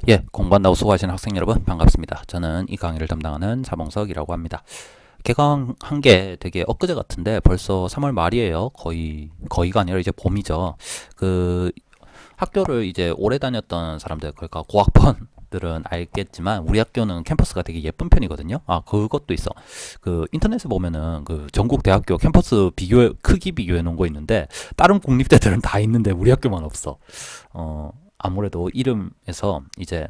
예, 공부한다고 수고하시는 학생 여러분 반갑습니다. 저는 이 강의를 담당하는 사봉석이라고 합니다. 개강한 게 되게 엊그제 같은데 벌써 3월 말이에요. 거의가 아니라 이제 봄이죠. 그 학교를 이제 오래 다녔던 사람들, 그러니까 고학번들은 알겠지만 우리 학교는 캠퍼스가 되게 예쁜 편이거든요. 아, 그것도 있어. 그 인터넷에 보면은 그 전국 대학교 캠퍼스 크기 비교해 놓은 거 있는데 다른 국립대들은 다 있는데 우리 학교만 없어. 아무래도 이름에서 이제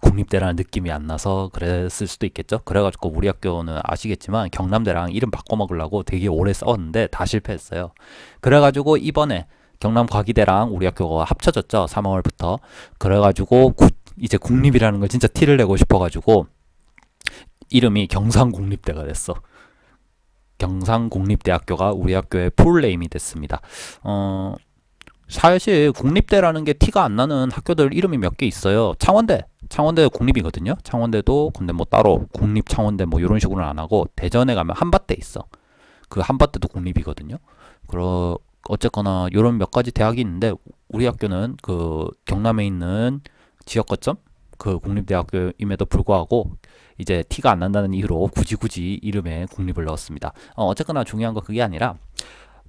국립대라는 느낌이 안 나서 그랬을 수도 있겠죠. 그래가지고 우리 학교는 아시겠지만 경남대랑 이름 바꿔 먹으려고 되게 오래 싸웠는데 다 실패했어요. 그래가지고 이번에 경남과기대랑 우리 학교가 합쳐졌죠. 3월부터. 그래가지고 이제 국립이라는 걸 진짜 티를 내고 싶어가지고 이름이 경상국립대가 됐어. 경상국립대학교가 우리 학교의 풀네임이 됐습니다. 사실 국립대라는 게 티가 안 나는 학교들 이름이 몇 개 있어요. 창원대 국립이거든요. 창원대도 근데 뭐 따로 국립 창원대 뭐 이런 식으로는 안 하고, 대전에 가면 한밭대 있어. 그 한밭대도 국립이거든요. 그러 어쨌거나 이런 몇 가지 대학이 있는데 우리 학교는 그 경남에 있는 지역 거점 그 국립대학교임에도 불구하고 이제 티가 안 난다는 이유로 굳이 이름에 국립을 넣었습니다. 어쨌거나 중요한 건 그게 아니라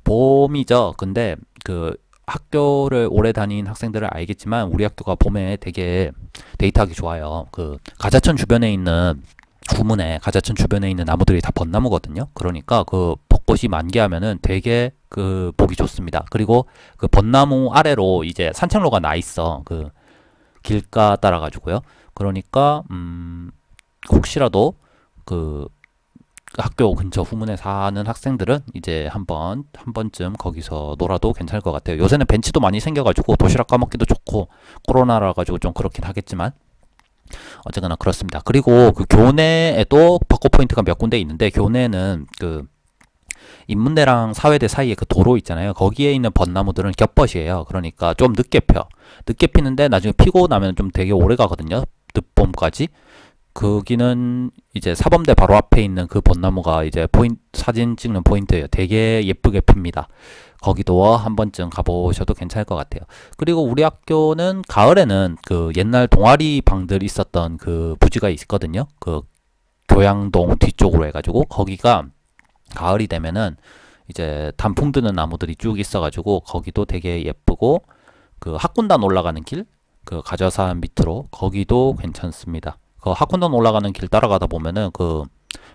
봄이죠. 근데 그 학교를 오래 다닌 학생들은 알겠지만 우리 학교가 봄에 되게 데이트하기 좋아요. 그 가자천 주변에 있는 후문에 가자천 주변에 있는 나무들이 다 벚나무거든요. 그러니까 그 벚꽃이 만개하면은 되게 그 보기 좋습니다. 그리고 그 벚나무 아래로 이제 산책로가 나 있어. 그 길가 따라 가지고요. 그러니까 혹시라도 그 학교 근처 후문에 사는 학생들은 이제 한 번쯤 거기서 놀아도 괜찮을 것 같아요. 요새는 벤치도 많이 생겨가지고 도시락 까먹기도 좋고, 코로나라 가지고 좀 그렇긴 하겠지만 어쨌거나 그렇습니다. 그리고 그 교내에도 벚꽃 포인트가 몇 군데 있는데, 교내는 그 인문대랑 사회대 사이에 그 도로 있잖아요. 거기에 있는 벚나무들은 겹벗이에요. 그러니까 좀 늦게 펴. 늦게 피는데 나중에 피고 나면 좀 되게 오래 가거든요. 늦봄까지. 거기는 이제 사범대 바로 앞에 있는 그 벚나무가 이제 사진 찍는 포인트예요. 되게 예쁘게 핍니다. 거기도 한 번쯤 가보셔도 괜찮을 것 같아요. 그리고 우리 학교는 가을에는 그 옛날 동아리 방들 있었던 그 부지가 있거든요. 그 교양동 뒤쪽으로 해가지고 거기가 가을이 되면은 이제 단풍 드는 나무들이 쭉 있어가지고 거기도 되게 예쁘고, 그 학군단 올라가는 길, 그 가저산 밑으로 거기도 괜찮습니다. 그 학군단 올라가는 길 따라가다 보면은 그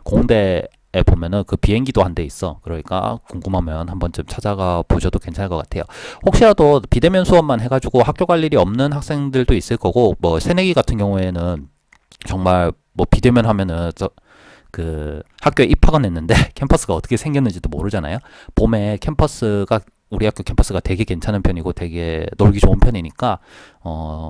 공대에 보면은 그 비행기도 한 대 있어. 그러니까 궁금하면 한 번쯤 찾아가 보셔도 괜찮을 것 같아요. 혹시라도 비대면 수업만 해가지고 학교 갈 일이 없는 학생들도 있을 거고, 뭐 새내기 같은 경우에는 정말 뭐 비대면 하면은 그 학교에 입학은 했는데 캠퍼스가 어떻게 생겼는지도 모르잖아요. 봄에 우리 학교 캠퍼스가 되게 괜찮은 편이고 되게 놀기 좋은 편이니까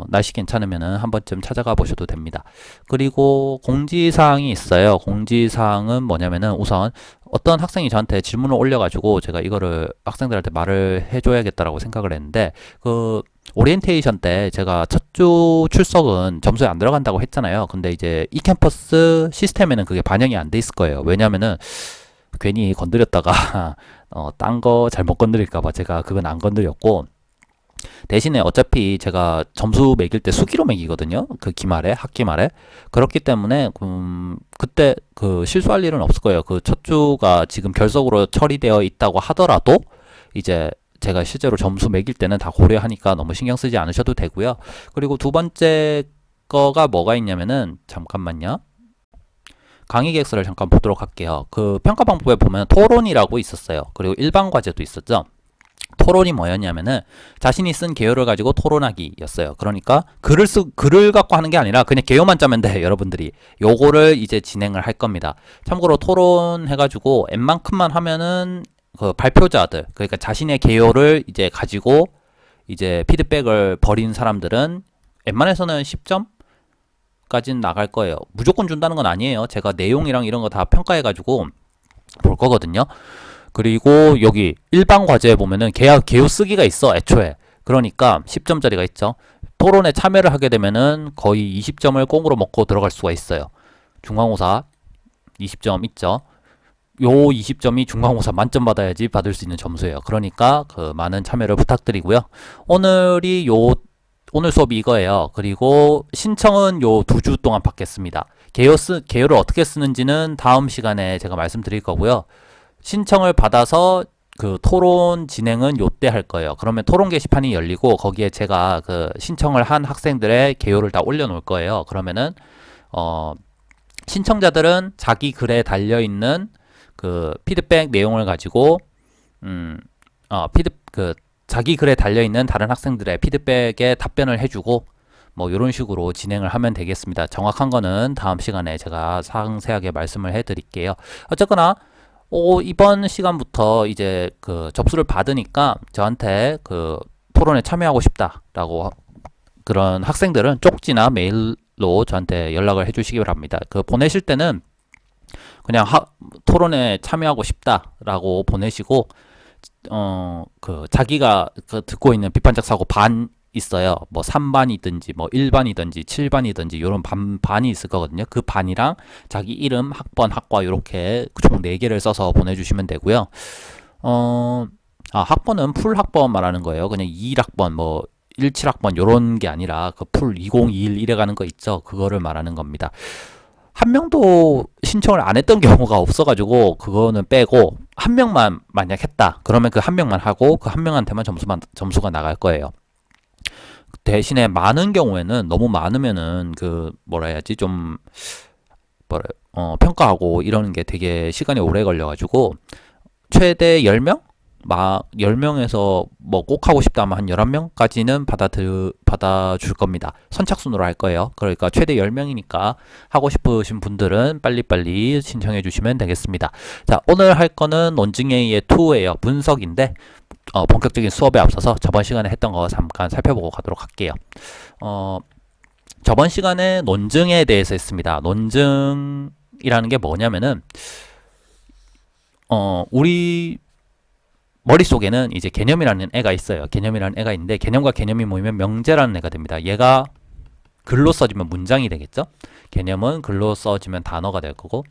날씨 괜찮으면은 한 번쯤 찾아가 보셔도 됩니다. 그리고 공지사항이 있어요. 공지사항은 뭐냐면은 우선 어떤 학생이 저한테 질문을 올려가지고 제가 이거를 학생들한테 말을 해줘야겠다라고 생각을 했는데, 그 오리엔테이션 때 제가 첫 주 출석은 점수에 안 들어간다고 했잖아요. 근데 이제 이 캠퍼스 시스템에는 그게 반영이 안 돼 있을 거예요. 왜냐면은 괜히 건드렸다가 딴 거 잘못 건드릴까봐 제가 그건 안 건드렸고, 대신에 어차피 제가 점수 매길 때 수기로 매기거든요. 그 기말에, 학기말에. 그렇기 때문에 그때 그 실수할 일은 없을 거예요. 그 첫 주가 지금 결석으로 처리되어 있다고 하더라도 이제 제가 실제로 점수 매길 때는 다 고려하니까 너무 신경 쓰지 않으셔도 되고요. 그리고 두 번째 거가 뭐가 있냐면은, 잠깐만요. 강의 계획서를 잠깐 보도록 할게요. 그 평가 방법에 보면 토론이라고 있었어요. 그리고 일반 과제도 있었죠. 토론이 뭐였냐면은 자신이 쓴 개요를 가지고 토론하기였어요. 그러니까 글을 갖고 하는 게 아니라 그냥 개요만 짜면 돼. 여러분들이 요거를 이제 진행을 할 겁니다. 참고로 토론 해가지고 N만큼만 하면은 그 발표자들, 그러니까 자신의 개요를 이제 가지고 이제 피드백을 벌인 사람들은 웬만해서는 10점 까지는 나갈 거예요. 무조건 준다는 건 아니에요. 제가 내용이랑 이런 거 다 평가해가지고 볼 거거든요. 그리고 여기 일반 과제에 보면은 개요 쓰기가 있어, 애초에. 그러니까 10점짜리가 있죠. 토론에 참여를 하게 되면은 거의 20점을 꽁으로 먹고 들어갈 수가 있어요. 중간고사 20점 있죠. 요 20점이 중간고사 만점 받아야지 받을 수 있는 점수예요. 그러니까 그 많은 참여를 부탁드리고요. 오늘이 요 오늘 수업이 이거예요. 그리고 신청은 요 2주 동안 받겠습니다. 개요를 어떻게 쓰는지는 다음 시간에 제가 말씀드릴 거고요. 신청을 받아서 그 토론 진행은 요때 할 거예요. 그러면 토론 게시판이 열리고 거기에 제가 그 신청을 한 학생들의 개요를 다 올려놓을 거예요. 그러면은 신청자들은 자기 글에 달려있는 그 피드백 내용을 가지고 자기 글에 달려있는 다른 학생들의 피드백에 답변을 해주고 뭐 이런 식으로 진행을 하면 되겠습니다. 정확한 거는 다음 시간에 제가 상세하게 말씀을 해드릴게요. 어쨌거나 이번 시간부터 이제 그 접수를 받으니까 저한테 그 토론에 참여하고 싶다라고 그런 학생들은 쪽지나 메일로 저한테 연락을 해주시기 바랍니다. 그 보내실 때는 그냥 토론에 참여하고 싶다라고 보내시고 그 자기가 그 듣고 있는 비판적 사고 반 있어요. 뭐 3반이든지 뭐 1반이든지 7반이든지 이런 반이 있을 거거든요. 그 반이랑 자기 이름, 학번, 학과 이렇게 총 4개를 써서 보내주시면 되고요. 학번은 풀 학번 말하는 거예요. 그냥 21학번 뭐 17학번 요런 게 아니라 그 풀 2021 이래 가는 거 있죠. 그거를 말하는 겁니다. 한 명도 신청을 안 했던 경우가 없어가지고 그거는 빼고 한 명만 만약 했다. 그러면 그 한 명만 하고 그 한 명한테만 점수가 나갈 거예요. 대신에 많은 경우에는 너무 많으면은 그 뭐라 해야지 좀 평가하고 이러는 게 되게 시간이 오래 걸려가지고 최대 10명? 10명에서 뭐 꼭 하고 싶다면 한 11명까지는 받아줄 겁니다. 선착순으로 할 거예요. 그러니까 최대 10명이니까 하고 싶으신 분들은 빨리빨리 신청해 주시면 되겠습니다. 자, 오늘 할 거는 논증A의 2예요. 분석인데 본격적인 수업에 앞서서 저번 시간에 했던 거 잠깐 살펴보고 가도록 할게요. 저번 시간에 논증에 대해서 했습니다. 논증이라는 게 뭐냐면은 우리 머릿속에는 이제 개념이라는 애가 있어요. 개념이라는 애가 있는데 개념과 개념이 모이면 명제라는 애가 됩니다. 얘가 글로 써지면 문장이 되겠죠? 개념은 글로 써지면 단어가 될 거고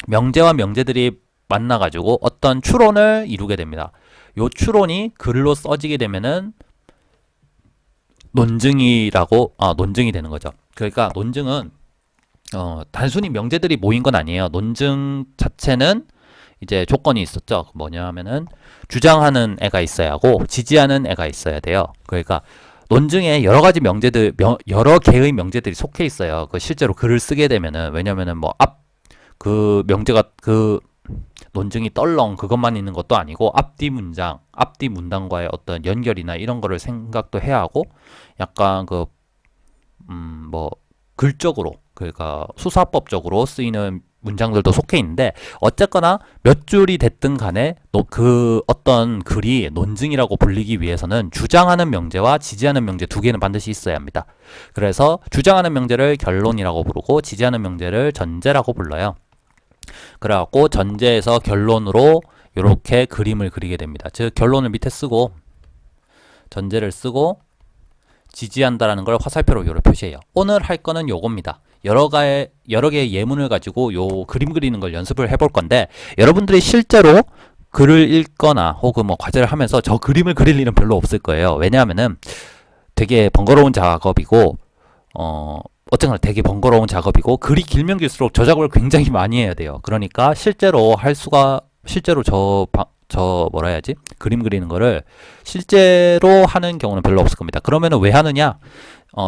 명제와 명제들이 만나가지고 어떤 추론을 이루게 됩니다. 요 추론이 글로 써지게 되면은 논증이 되는 거죠. 그러니까 논증은 단순히 명제들이 모인 건 아니에요. 논증 자체는 이제 조건이 있었죠. 뭐냐 하면은 주장하는 애가 있어야 하고 지지하는 애가 있어야 돼요. 그러니까 논증에 여러 가지 명제들, 여러 개의 명제들이 속해 있어요. 그 실제로 글을 쓰게 되면은 왜냐면은 뭐 그 명제가 그 논증이 떨렁 그것만 있는 것도 아니고 앞뒤 문단과의 어떤 연결이나 이런 거를 생각도 해야 하고 약간 뭐 글적으로 그러니까 수사법적으로 쓰이는 문장들도 속해 있는데 어쨌거나 몇 줄이 됐든 간에 그 어떤 글이 논증이라고 불리기 위해서는 주장하는 명제와 지지하는 명제 2개는 반드시 있어야 합니다. 그래서 주장하는 명제를 결론이라고 부르고 지지하는 명제를 전제라고 불러요. 그래갖고 전제에서 결론으로 이렇게 그림을 그리게 됩니다. 즉 결론을 밑에 쓰고 전제를 쓰고 지지한다라는 걸 화살표로 요렇게 표시해요. 오늘 할 거는 요겁니다. 여러 개의 예문을 가지고 요 그림 그리는 걸 연습을 해볼 건데 여러분들이 실제로 글을 읽거나 혹은 뭐 과제를 하면서 저 그림을 그릴 일은 별로 없을 거예요. 왜냐하면은 되게 번거로운 작업이고 어쨌거나 되게 번거로운 작업이고 글이 길면 길수록 저 작업을 굉장히 많이 해야 돼요. 그러니까 실제로 저 뭐라 해야지? 그림 그리는 거를 실제로 하는 경우는 별로 없을 겁니다. 그러면은 왜 하느냐?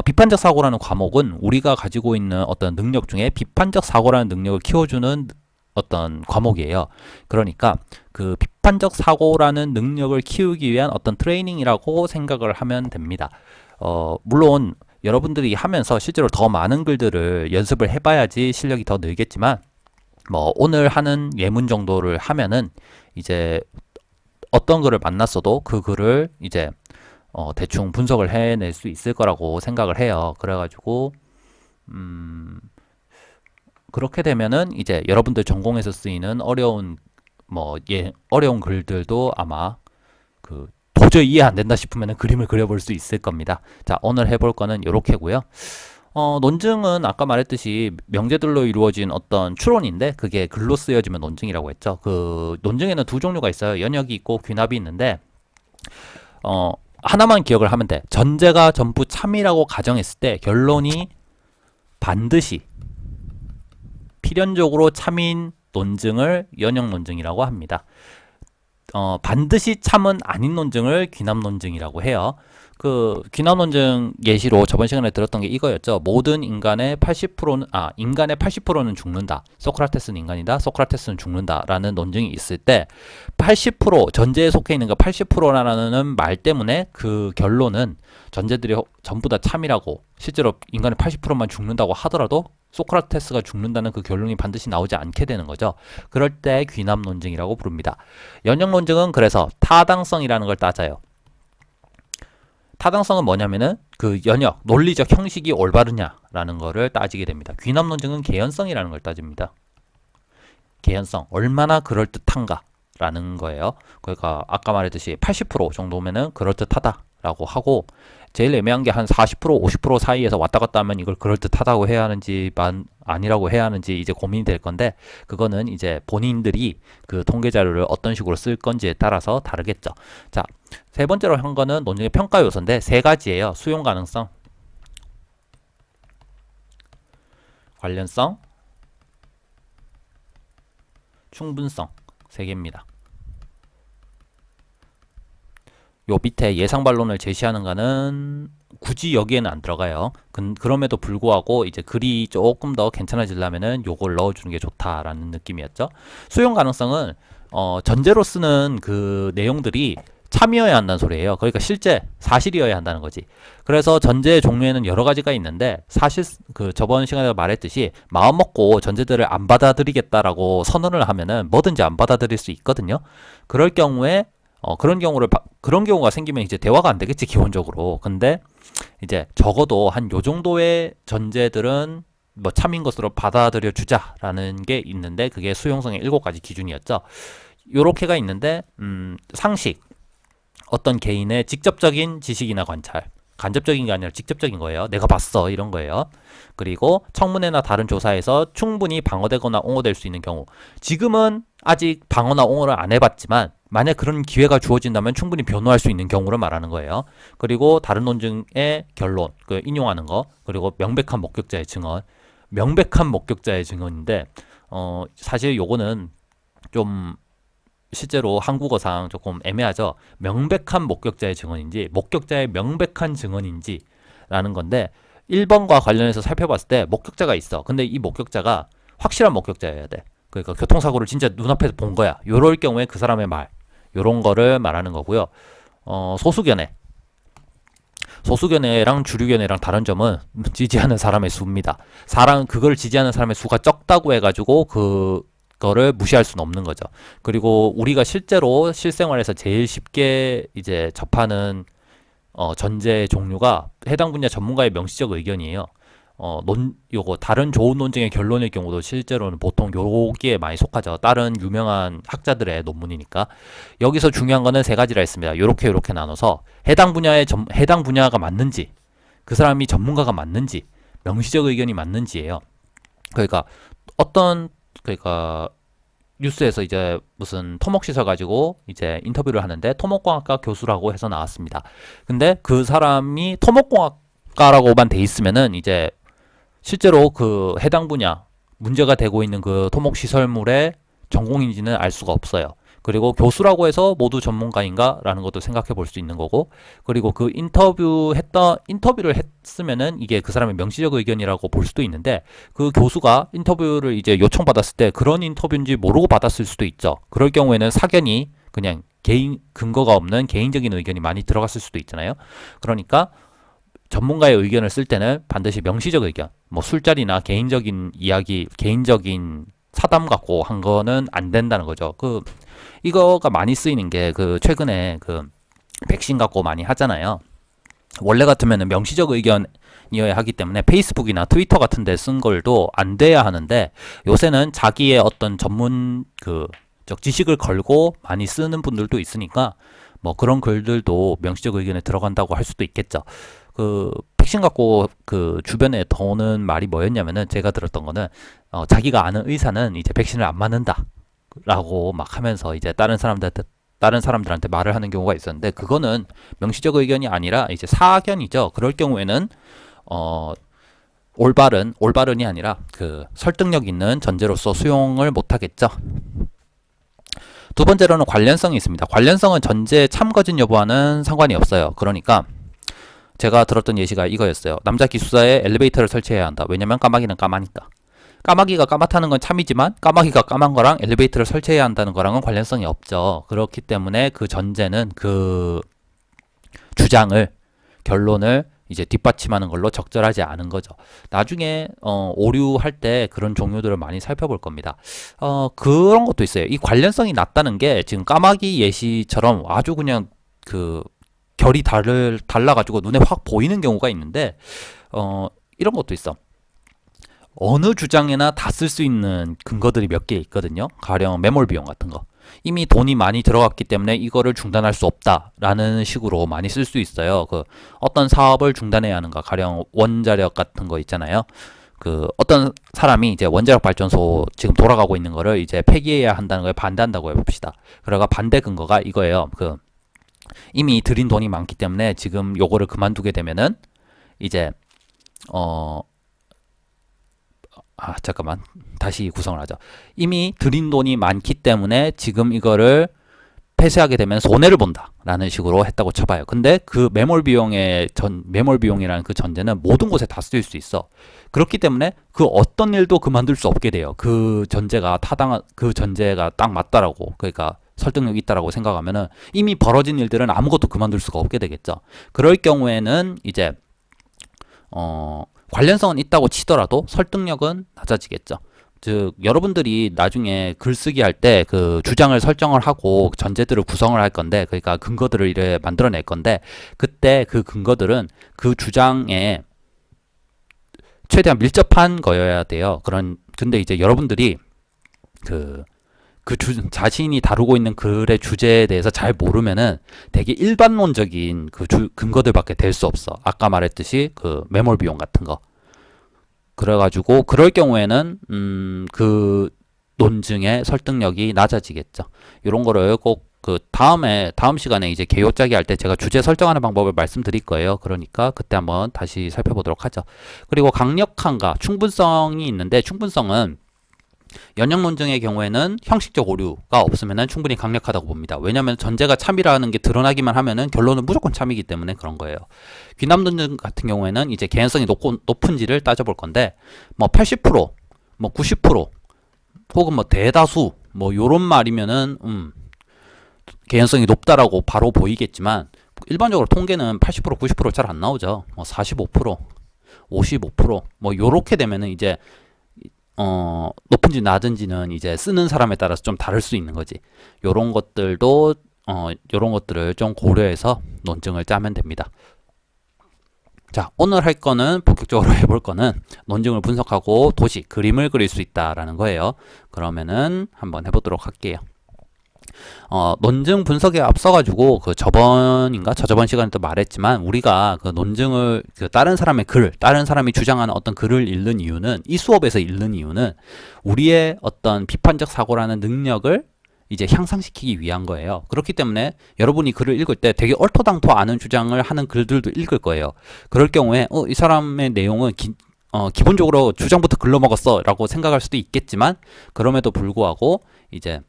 비판적 사고라는 과목은 우리가 가지고 있는 어떤 능력 중에 비판적 사고라는 능력을 키워주는 어떤 과목이에요. 그러니까 그 비판적 사고라는 능력을 키우기 위한 어떤 트레이닝이라고 생각을 하면 됩니다. 물론 여러분들이 하면서 실제로 더 많은 글들을 연습을 해봐야지 실력이 더 늘겠지만 뭐 오늘 하는 예문 정도를 하면은 이제 어떤 글을 만났어도 그 글을 이제 대충 분석을 해낼 수 있을 거라고 생각을 해요. 그래가지고 그렇게 되면은 이제 여러분들 전공에서 쓰이는 어려운 글들도 아마 도저히 이해 안 된다 싶으면 그림을 그려볼 수 있을 겁니다. 자, 오늘 해볼 거는 이렇게고요. 논증은 아까 말했듯이 명제들로 이루어진 어떤 추론인데 그게 글로 쓰여지면 논증이라고 했죠. 그 논증에는 2 종류가 있어요. 연역이 있고 귀납이 있는데 하나만 기억을 하면 돼. 전제가 전부 참이라고 가정했을 때 결론이 반드시 필연적으로 참인 논증을 연역 논증이라고 합니다. 반드시 참은 아닌 논증을 귀납 논증이라고 해요. 그 귀납 논증 예시로 저번 시간에 들었던 게 이거였죠. 모든 인간의 80%는 죽는다. 소크라테스는 인간이다. 소크라테스는 죽는다라는 논증이 있을 때 80% 전제에 속해 있는 그 80%라는 말 때문에 그 결론은 전제들이 전부 다 참이라고, 실제로 인간의 80%만 죽는다고 하더라도 소크라테스가 죽는다는 그 결론이 반드시 나오지 않게 되는 거죠. 그럴 때 귀납 논증이라고 부릅니다. 연역 논증은 그래서 타당성이라는 걸 따져요. 타당성은 뭐냐면은 그 연역, 논리적 형식이 올바르냐라는 거를 따지게 됩니다. 귀납 논증은 개연성이라는 걸 따집니다. 개연성, 얼마나 그럴듯한가라는 거예요. 그러니까 아까 말했듯이 80% 정도면은 그럴듯하다라고 하고, 제일 애매한 게 한 40%, 50% 사이에서 왔다 갔다 하면 이걸 그럴듯하다고 해야 하는지 아니라고 해야 하는지 이제 고민이 될 건데, 그거는 이제 본인들이 그 통계 자료를 어떤 식으로 쓸 건지에 따라서 다르겠죠. 자, 세 번째로 한 거는 논증의 평가 요소인데 세 가지예요. 수용 가능성, 관련성, 충분성, 세 개입니다. 요 밑에 예상 반론을 제시하는 거는 굳이 여기에는 안 들어가요. 그럼에도 불구하고 이제 글이 조금 더 괜찮아지려면은 요걸 넣어주는 게 좋다라는 느낌이었죠. 수용 가능성은 전제로 쓰는 그 내용들이 참이어야 한다는 소리예요. 그러니까 실제 사실이어야 한다는 거지. 그래서 전제의 종류에는 여러 가지가 있는데, 사실 그 저번 시간에 말했듯이 마음 먹고 전제들을 안 받아들이겠다라고 선언을 하면은 뭐든지 안 받아들일 수 있거든요. 그럴 경우에 그런 경우가 생기면 이제 대화가 안 되겠지, 기본적으로. 근데 이제 적어도 한 요 정도의 전제들은 뭐 참인 것으로 받아들여 주자라는 게 있는데, 그게 수용성의 7가지 기준이었죠. 요렇게가 있는데, 상식, 어떤 개인의 직접적인 지식이나 관찰, 간접적인 게 아니라 직접적인 거예요. 내가 봤어, 이런 거예요. 그리고 청문회나 다른 조사에서 충분히 방어되거나 옹호될 수 있는 경우, 지금은 아직 방어나 옹호를 안 해봤지만 만약 그런 기회가 주어진다면 충분히 변호할 수 있는 경우를 말하는 거예요. 그리고 다른 논증의 결론, 그 인용하는 거, 그리고 명백한 목격자의 증언. 명백한 목격자의 증언인데 사실 요거는 좀 실제로 한국어상 조금 애매하죠. 명백한 목격자의 증언인지 목격자의 명백한 증언인지 라는 건데, 1번과 관련해서 살펴봤을 때 목격자가 있어. 근데 이 목격자가 확실한 목격자여야 돼. 그러니까 교통사고를 진짜 눈앞에서 본 거야. 요럴 경우에 그 사람의 말, 요런 거를 말하는 거고요. 소수견해랑 주류견해랑 다른 점은 지지하는 사람의 수입니다. 그걸 지지하는 사람의 수가 적다고 해가지고 그거를 무시할 수는 없는 거죠. 그리고 우리가 실제로 실생활에서 제일 쉽게 이제 접하는 전제 종류가 해당 분야 전문가의 명시적 의견이에요. 요거 다른 좋은 논증의 결론일 경우도 실제로는 보통 요기에 많이 속하죠. 다른 유명한 학자들의 논문이니까. 여기서 중요한 거는 세 가지라 했습니다. 요렇게 나눠서 해당 분야가 맞는지, 그 사람이 전문가가 맞는지, 명시적 의견이 맞는지예요. 그러니까 뉴스에서 이제 무슨 토목시설 가지고 이제 인터뷰를 하는데 토목공학과 교수라고 해서 나왔습니다. 근데 그 사람이 토목공학과라고만 돼 있으면은 이제 실제로 그 해당 분야 문제가 되고 있는 그 토목시설물의 전공인지는 알 수가 없어요. 그리고 교수라고 해서 모두 전문가인가? 라는 것도 생각해 볼 수 있는 거고, 그리고 그 인터뷰를 했으면은 이게 그 사람의 명시적 의견이라고 볼 수도 있는데, 그 교수가 인터뷰를 이제 요청받았을 때 그런 인터뷰인지 모르고 받았을 수도 있죠. 그럴 경우에는 사견이 그냥 근거가 없는 개인적인 의견이 많이 들어갔을 수도 있잖아요. 그러니까 전문가의 의견을 쓸 때는 반드시 명시적 의견, 뭐 술자리나 개인적인 이야기, 개인적인 사담 갖고 한 거는 안 된다는 거죠. 이거가 많이 쓰이는 게 최근에 백신 갖고 많이 하잖아요. 원래 같으면은 명시적 의견이어야 하기 때문에 페이스북이나 트위터 같은 데 쓴 걸도 안 돼야 하는데, 요새는 자기의 어떤 전문 지식을 걸고 많이 쓰는 분들도 있으니까 뭐 그런 글들도 명시적 의견에 들어간다고 할 수도 있겠죠. 백신 갖고 주변에 도는 말이 뭐였냐면은, 제가 들었던 거는 자기가 아는 의사는 이제 백신을 안 맞는다 라고 막 하면서 이제 다른 사람들한테 다른 사람들한테 말을 하는 경우가 있었는데 그거는 명시적 의견이 아니라 이제 사견이죠. 그럴 경우에는 올바른이 아니라 그 설득력 있는 전제로서 수용을 못 하겠죠. 두 번째로는 관련성이 있습니다. 관련성은 전제 참거진 여부와는 상관이 없어요. 그러니까 제가 들었던 예시가 이거였어요. 남자 기숙사에 엘리베이터를 설치해야 한다. 왜냐면 까마귀는 까마니까. 까마귀가 까맣다는 건 참이지만 까마귀가 까만 거랑 엘리베이터를 설치해야 한다는 거랑은 관련성이 없죠. 그렇기 때문에 그 전제는 그 주장을 결론을 이제 뒷받침하는 걸로 적절하지 않은 거죠. 나중에 오류할 때 그런 종류들을 많이 살펴볼 겁니다. 그런 것도 있어요. 이 관련성이 낮다는 게 지금 까마귀 예시처럼 아주 그냥 그 결이 달라가지고 눈에 확 보이는 경우가 있는데 이런 것도 있어. 어느 주장에나 다 쓸 수 있는 근거들이 몇 개 있거든요. 가령 매몰 비용 같은 거. 이미 돈이 많이 들어갔기 때문에 이거를 중단할 수 없다라는 식으로 많이 쓸 수 있어요. 그 어떤 사업을 중단해야 하는가. 가령 원자력 같은 거 있잖아요. 그 어떤 사람이 이제 원자력 발전소 지금 돌아가고 있는 거를 이제 폐기해야 한다는 거에 반대한다고 해봅시다. 그러가 반대 근거가 이거예요. 그 이미 들인 돈이 많기 때문에 지금 요거를 그만두게 되면은 이제 잠깐만. 다시 구성을 하죠. 이미 들인 돈이 많기 때문에 지금 이거를 폐쇄하게 되면 손해를 본다라는 식으로 했다고 쳐봐요. 근데 그 매몰 비용이라는 그 전제는 모든 곳에 다 쓰일 수 있어. 그렇기 때문에 그 어떤 일도 그만둘 수 없게 돼요. 그 전제가 딱 맞다라고, 그러니까 설득력 있다라고 생각하면은 이미 벌어진 일들은 아무것도 그만둘 수가 없게 되겠죠. 그럴 경우에는 이제 관련성은 있다고 치더라도 설득력은 낮아지겠죠. 즉 여러분들이 나중에 글쓰기 할 때 그 주장을 설정을 하고 전제들을 구성을 할 건데, 그러니까 근거들을 이래 만들어낼 건데, 그때 그 근거들은 그 주장에 최대한 밀접한 거여야 돼요. 근데 이제 여러분들이 자신이 다루고 있는 글의 주제에 대해서 잘 모르면은 되게 일반론적인 근거들밖에 될 수 없어. 아까 말했듯이 그 매몰 비용 같은 거. 그래가지고 그럴 경우에는 그 논증의 설득력이 낮아지겠죠. 이런 거를 꼭 그 다음 시간에 이제 개요 짜기 할 때 제가 주제 설정하는 방법을 말씀드릴 거예요. 그러니까 그때 한번 다시 살펴보도록 하죠. 그리고 강력한가, 충분성이 있는데, 충분성은 연역 논증의 경우에는 형식적 오류가 없으면 충분히 강력하다고 봅니다. 왜냐하면 전제가 참이라는 게 드러나기만 하면은 결론은 무조건 참이기 때문에 그런 거예요. 귀납 논증 같은 경우에는 이제 개연성이 높은지를 따져볼 건데, 뭐 80%, 뭐 90%, 혹은 뭐 대다수, 뭐 요런 말이면은 개연성이 높다라고 바로 보이겠지만, 일반적으로 통계는 80%, 90% 잘 안 나오죠. 뭐 45%, 55%, 뭐 요렇게 되면은 이제 높은지 낮은지는 이제 쓰는 사람에 따라서 좀 다를 수 있는 거지. 요런 것들을 좀 고려해서 논증을 짜면 됩니다. 자, 오늘 할 거는, 본격적으로 해볼 거는 논증을 분석하고 도식, 그림을 그릴 수 있다라는 거예요. 그러면은 한번 해보도록 할게요. 논증 분석에 앞서가지고 그 저저번 시간에도 말했지만, 우리가 그 논증을 다른 사람이 주장하는 어떤 글을 읽는 이유는, 이 수업에서 읽는 이유는 우리의 어떤 비판적 사고라는 능력을 이제 향상시키기 위한 거예요. 그렇기 때문에 여러분이 글을 읽을 때 되게 얼토당토 않은 주장을 하는 글들도 읽을 거예요. 그럴 경우에 이 사람의 내용은 기본적으로 주장부터 글러먹었어 라고 생각할 수도 있겠지만, 그럼에도 불구하고 이제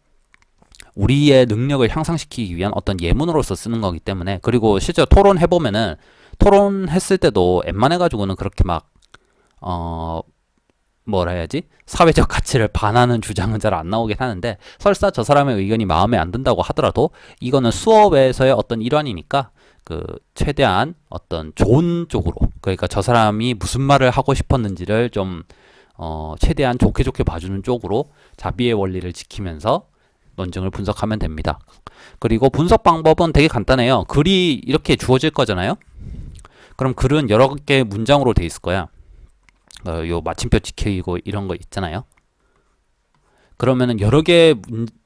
우리의 능력을 향상시키기 위한 어떤 예문으로서 쓰는 거기 때문에. 그리고 실제로 토론해보면은, 토론했을 때도 웬만해가지고는 그렇게 막 뭐라 해야지? 사회적 가치를 반하는 주장은 잘 안 나오긴 하는데, 설사 저 사람의 의견이 마음에 안 든다고 하더라도 이거는 수업에서의 어떤 일환이니까 최대한 어떤 좋은 쪽으로, 그러니까 저 사람이 무슨 말을 하고 싶었는지를 좀 최대한 좋게 봐주는 쪽으로 자비의 원리를 지키면서 논증을 분석하면 됩니다. 그리고 분석 방법은 되게 간단해요. 글이 이렇게 주어질 거잖아요. 그럼 글은 여러 개의 문장으로 돼 있을 거야. 요 마침표 지키고 이런 거 있잖아요. 그러면은 여러 개의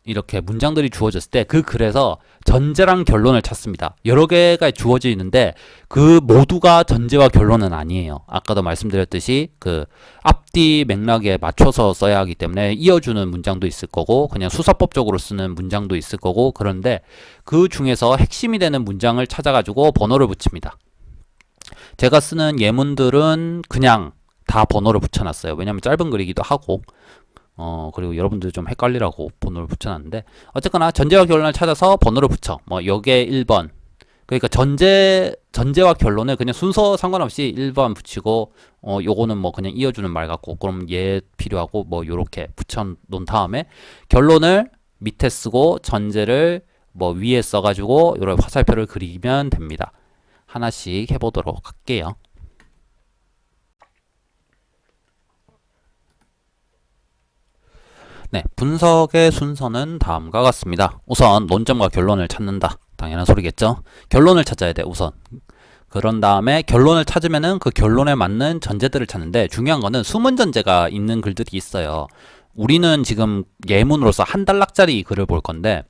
이렇게 문장들이 주어졌을 때 그 글에서 전제랑 결론을 찾습니다. 여러 개가 주어져 있는데 그 모두가 전제와 결론은 아니에요. 아까도 말씀드렸듯이 그 앞뒤 맥락에 맞춰서 써야 하기 때문에 이어주는 문장도 있을 거고 그냥 수사법적으로 쓰는 문장도 있을 거고 그런데 그 중에서 핵심이 되는 문장을 찾아가지고 번호를 붙입니다. 제가 쓰는 예문들은 그냥 다 번호를 붙여놨어요. 왜냐면 짧은 글이기도 하고 그리고 여러분들 좀 헷갈리라고 번호를 붙여놨는데 어쨌거나 전제와 결론을 찾아서 번호를 붙여. 뭐 요게 1번. 그러니까 전제와 결론을 그냥 순서 상관없이 1번 붙이고 요거는 뭐 그냥 이어주는 말 같고 그럼 얘 필요하고 뭐 요렇게 붙여 놓은 다음에 결론을 밑에 쓰고 전제를 뭐 위에 써가지고 요런 화살표를 그리면 됩니다. 하나씩 해보도록 할게요. 네, 분석의 순서는 다음과 같습니다. 우선 논점과 결론을 찾는다. 당연한 소리겠죠? 결론을 찾아야 돼, 우선. 그런 다음에 결론을 찾으면은 그 결론에 맞는 전제들을 찾는데 중요한 거는 수문 전제가 있는 글들이 있어요. 우리는 지금 예문으로서 한 단락짜리 글을 볼 건데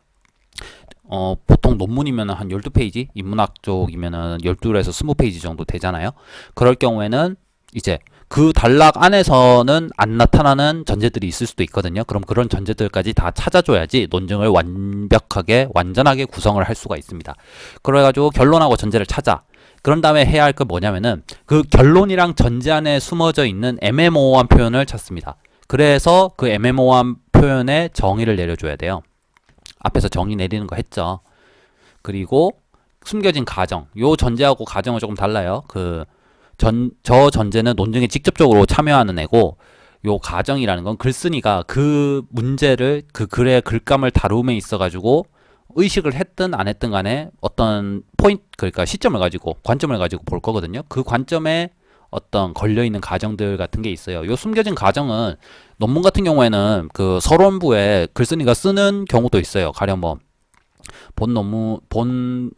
보통 논문이면 한 12페이지, 인문학 쪽이면은 12에서 20페이지 정도 되잖아요. 그럴 경우에는 이제 그 단락 안에서는 안 나타나는 전제들이 있을 수도 있거든요. 그럼 그런 전제들까지 다 찾아줘야지 논증을 완전하게 구성을 할 수가 있습니다. 그래가지고 결론하고 전제를 찾아. 그런 다음에 해야 할 건 뭐냐면은 그 결론이랑 전제 안에 숨어져 있는 애매모호한 표현을 찾습니다. 그래서 그 애매모호한 표현에 정의를 내려줘야 돼요. 앞에서 정의 내리는 거 했죠. 그리고 숨겨진 가정. 요 전제하고 가정은 조금 달라요. 저 전제는 논증에 직접적으로 참여하는 애고 요 가정이라는 건 글쓴이가 그 문제를 그 글의 글감을 다룸에 있어 가지고 의식을 했든 안 했든 간에 어떤 포인트 그러니까 시점을 가지고 관점을 가지고 볼 거거든요. 그 관점에 어떤 걸려있는 가정들 같은 게 있어요. 요 숨겨진 가정은 논문 같은 경우에는 그 서론부에 글쓴이가 쓰는 경우도 있어요. 가령 뭐 본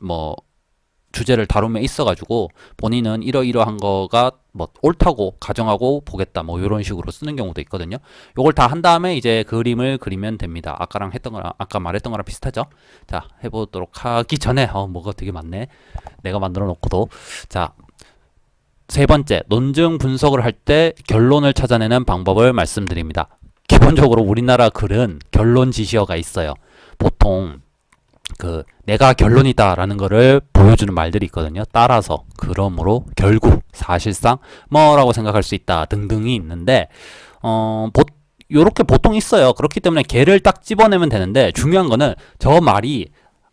주제를 다룸에 있어가지고 본인은 이러이러한 거가 뭐 옳다고 가정하고 보겠다 뭐 이런 식으로 쓰는 경우도 있거든요. 요걸 다 한 다음에 이제 그림을 그리면 됩니다. 아까 말했던 거랑 비슷하죠. 자, 해보도록 하기 전에 뭐가 되게 많네. 내가 만들어 놓고도. 자, 세 번째, 논증 분석을 할 때 결론을 찾아내는 방법을 말씀드립니다. 기본적으로 우리나라 글은 결론 지시어가 있어요. 보통 내가 결론이다 라는 거를 보여주는 말들이 있거든요. 따라서, 그러므로, 결국, 사실상 뭐라고 생각할 수 있다 등등이 있는데 요렇게 보통 있어요. 그렇기 때문에 걔를 딱 집어내면 되는데 중요한 거는 저 말이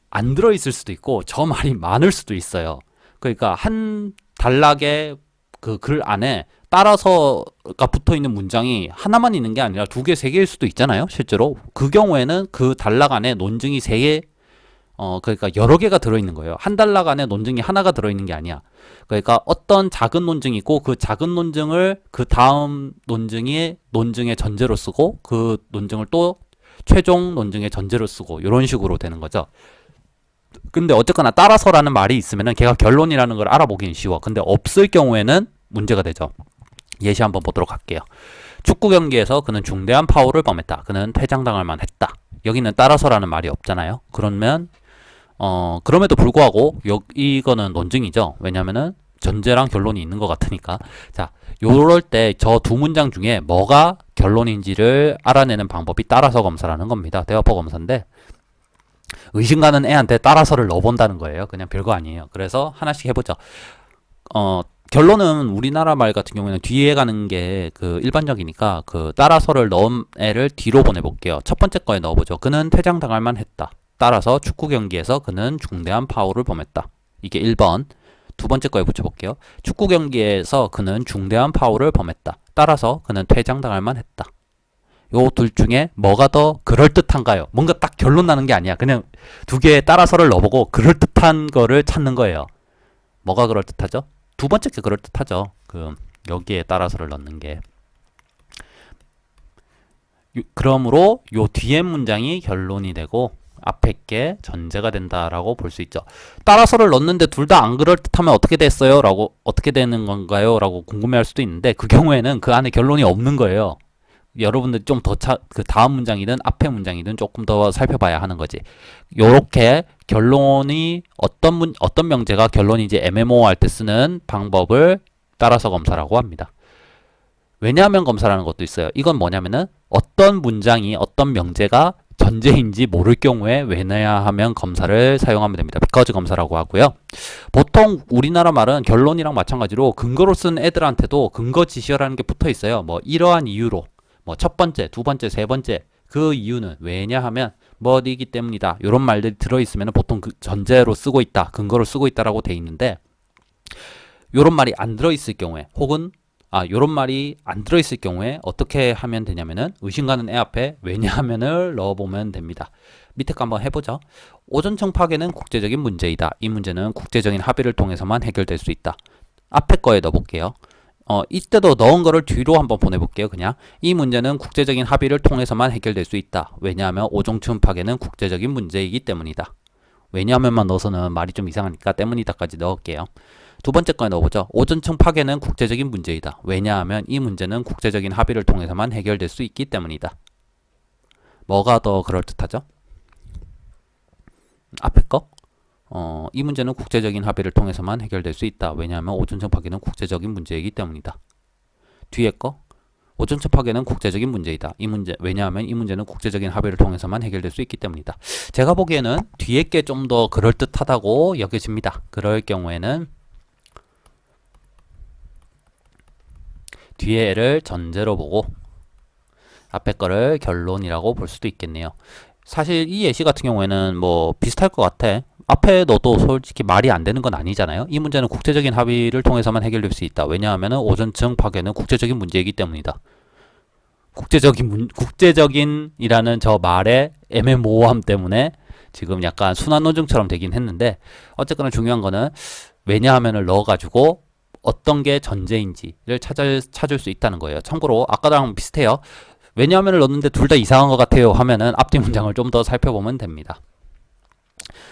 안 들어있을 수도 있고 저 말이 많을 수도 있어요. 그러니까 한 단락의 그 글 안에 따라서가 붙어있는 문장이 하나만 있는 게 아니라 두 개, 세 개일 수도 있잖아요. 실제로 그 경우에는 그 단락 안에 논증이 세 개 그러니까 여러 개가 들어있는 거예요. 한 단락 안에 논증이 하나가 들어있는 게 아니야. 그러니까 어떤 작은 논증이 있고 그 작은 논증을 그 다음 논증의 전제로 쓰고 그 논증을 또 최종 논증의 전제로 쓰고 이런 식으로 되는 거죠. 근데 어쨌거나 따라서라는 말이 있으면은 걔가 결론이라는 걸 알아보기는 쉬워. 근데 없을 경우에는 문제가 되죠. 예시 한번 보도록 할게요. 축구 경기에서 그는 중대한 파울을 범했다. 그는 퇴장당할 만했다. 여기는 따라서라는 말이 없잖아요. 그러면 그럼에도 불구하고 이거는 논증이죠. 왜냐면은 전제랑 결론이 있는 것 같으니까. 자, 요럴 때 저 두 문장 중에 뭐가 결론인지를 알아내는 방법이 따라서 검사라는 겁니다. 대화법 검사인데 의심 가는 애한테 따라서를 넣어본다는 거예요. 그냥 별거 아니에요. 그래서 하나씩 해보죠. 결론은 우리나라 말 같은 경우에는 뒤에 가는 게 그 일반적이니까 그 따라서를 넣은 애를 뒤로 보내볼게요. 첫 번째 거에 넣어보죠. 그는 퇴장당할 만했다. 따라서 축구 경기에서 그는 중대한 파울을 범했다. 이게 1번. 두 번째 거에 붙여볼게요. 축구 경기에서 그는 중대한 파울을 범했다. 따라서 그는 퇴장당할 만했다. 요 둘 중에 뭐가 더 그럴듯한가요? 뭔가 딱 결론 나는 게 아니야. 그냥 두 개의 따라서를 넣어보고 그럴듯한 거를 찾는 거예요. 뭐가 그럴듯하죠? 두 번째 게 그럴듯하죠. 여기에 따라서를 넣는 게. 그러므로 요 뒤에 문장이 결론이 되고 앞에 게 전제가 된다라고 볼 수 있죠. 따라서를 넣는데 둘 다 안 그럴듯하면 어떻게 됐어요? 어떻게 되는 건가요? 라고 궁금해할 수도 있는데 그 경우에는 그 안에 결론이 없는 거예요. 여러분들 좀 더 그 다음 문장이든 앞에 문장이든 조금 더 살펴봐야 하는 거지. 요렇게 결론이 어떤 명제가 결론인지 애매모호할 때 쓰는 방법을 따라서 검사라고 합니다. 왜냐하면 검사라는 것도 있어요. 이건 뭐냐면은 어떤 문장이 어떤 명제가 전제인지 모를 경우에 왜냐하면 검사를 사용하면 됩니다. because 검사라고 하고요. 보통 우리나라 말은 결론이랑 마찬가지로 근거로 쓴 애들한테도 근거 지시어라는 게 붙어 있어요. 뭐 이러한 이유로 뭐 첫 번째, 두 번째, 세 번째 그 이유는 왜냐하면 뭐이기 때문이다. 이런 말들이 들어 있으면 보통 그 전제로 쓰고 있다. 근거로 쓰고 있다라고 돼 있는데 이런 말이 안 들어 있을 경우에 혹은 요런 말이 안 들어있을 경우에 어떻게 하면 되냐면은 의심가는 애 앞에 왜냐하면을 넣어보면 됩니다. 밑에 거 한번 해보죠. 오전청 파괴는 국제적인 문제이다. 이 문제는 국제적인 합의를 통해서만 해결될 수 있다. 앞에 거에 넣어볼게요. 이때도 넣은 거를 뒤로 한번 보내볼게요. 그냥 이 문제는 국제적인 합의를 통해서만 해결될 수 있다. 왜냐하면 오종층 파괴는 국제적인 문제이기 때문이다. 왜냐하면만 넣어서는 말이 좀 이상하니까 때문이다까지 넣을게요. 두 번째 거에 넣어보죠. 오전층 파괴는 국제적인 문제이다. 왜냐하면 이 문제는 국제적인 합의를 통해서만 해결될 수 있기 때문이다. 뭐가 더 그럴듯하죠? 앞에 거? 이 문제는 국제적인 합의를 통해서만 해결될 수 있다. 왜냐하면 오전층 파괴는 국제적인 문제이기 때문이다. 뒤에 거? 오전층 파괴는 국제적인 문제이다. 왜냐하면 이 문제는 국제적인 합의를 통해서만 해결될 수 있기 때문이다. 제가 보기에는 뒤에 게 좀 더 그럴듯하다고 여겨집니다. 그럴 경우에는 뒤에 애를 전제로 보고 앞에 거를 결론이라고 볼 수도 있겠네요. 사실 이 예시 같은 경우에는 뭐 비슷할 것 같아. 앞에 넣어도 솔직히 말이 안 되는 건 아니잖아요. 이 문제는 국제적인 합의를 통해서만 해결될 수 있다. 왜냐하면 오전층 파괴는 국제적인 문제이기 때문이다. 국제적인이라는 저 말의 애매모호함 때문에 지금 약간 순환노증처럼 되긴 했는데 어쨌거나 중요한 거는 왜냐하면을 넣어가지고 어떤 게 전제인지를 찾을 수 있다는 거예요. 참고로 아까랑 비슷해요. 왜냐하면을 넣었는데 둘 다 이상한 것 같아요 하면은 앞뒤 문장을 좀 더 살펴보면 됩니다.